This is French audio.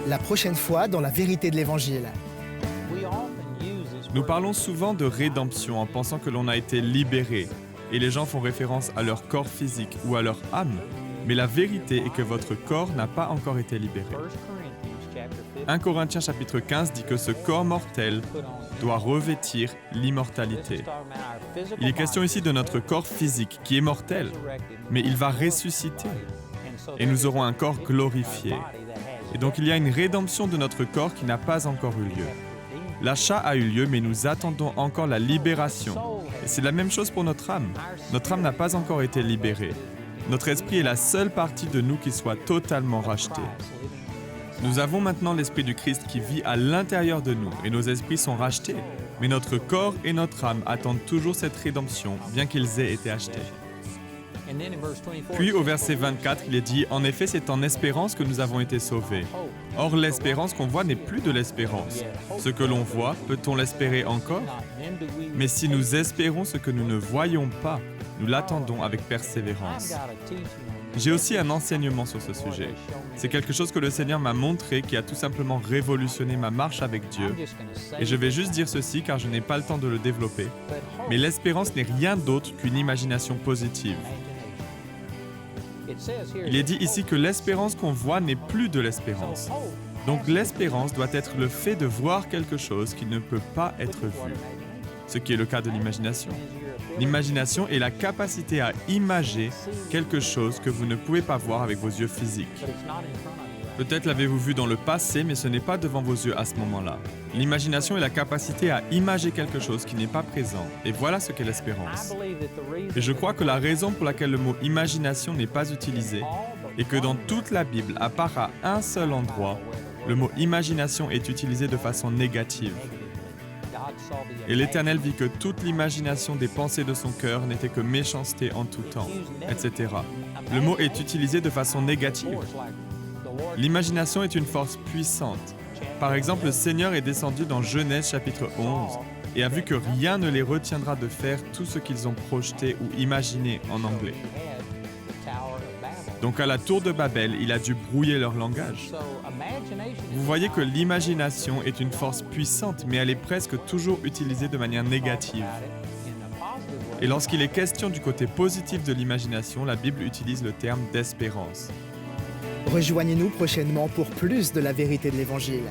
La prochaine fois dans la vérité de l'Évangile. Nous parlons souvent de rédemption en pensant que l'on a été libéré, et les gens font référence à leur corps physique ou à leur âme, mais la vérité est que votre corps n'a pas encore été libéré. 1 Corinthiens chapitre 15 dit que ce corps mortel doit revêtir l'immortalité. Il est question ici de notre corps physique qui est mortel, mais il va ressusciter et nous aurons un corps glorifié. Et donc il y a une rédemption de notre corps qui n'a pas encore eu lieu. L'achat a eu lieu, mais nous attendons encore la libération. Et c'est la même chose pour notre âme. Notre âme n'a pas encore été libérée. Notre esprit est la seule partie de nous qui soit totalement rachetée. Nous avons maintenant l'Esprit du Christ qui vit à l'intérieur de nous et nos esprits sont rachetés. Mais notre corps et notre âme attendent toujours cette rédemption, bien qu'ils aient été achetés. Puis au verset 24, il est dit « En effet, c'est en espérance que nous avons été sauvés. Or, l'espérance qu'on voit n'est plus de l'espérance. Ce que l'on voit, peut-on l'espérer encore? Mais si nous espérons ce que nous ne voyons pas, nous l'attendons avec persévérance. » J'ai aussi un enseignement sur ce sujet. C'est quelque chose que le Seigneur m'a montré qui a tout simplement révolutionné ma marche avec Dieu. Et je vais juste dire ceci car je n'ai pas le temps de le développer. Mais l'espérance n'est rien d'autre qu'une imagination positive. Il est dit ici que l'espérance qu'on voit n'est plus de l'espérance. Donc l'espérance doit être le fait de voir quelque chose qui ne peut pas être vu, ce qui est le cas de l'imagination. L'imagination est la capacité à imager quelque chose que vous ne pouvez pas voir avec vos yeux physiques. Peut-être l'avez-vous vu dans le passé, mais ce n'est pas devant vos yeux à ce moment-là. L'imagination est la capacité à imager quelque chose qui n'est pas présent, et voilà ce qu'est l'espérance. Et je crois que la raison pour laquelle le mot imagination n'est pas utilisé est que dans toute la Bible, à part à un seul endroit, le mot imagination est utilisé de façon négative. Et l'Éternel vit que toute l'imagination des pensées de son cœur n'était que méchanceté en tout temps, etc. Le mot est utilisé de façon négative. L'imagination est une force puissante. Par exemple, le Seigneur est descendu dans Genèse chapitre 11 et a vu que rien ne les retiendra de faire tout ce qu'ils ont projeté ou imaginé en anglais. Donc à la tour de Babel, il a dû brouiller leur langage. Vous voyez que l'imagination est une force puissante, mais elle est presque toujours utilisée de manière négative. Et lorsqu'il est question du côté positif de l'imagination, la Bible utilise le terme d'espérance. Rejoignez-nous prochainement pour plus de la vérité de l'Évangile.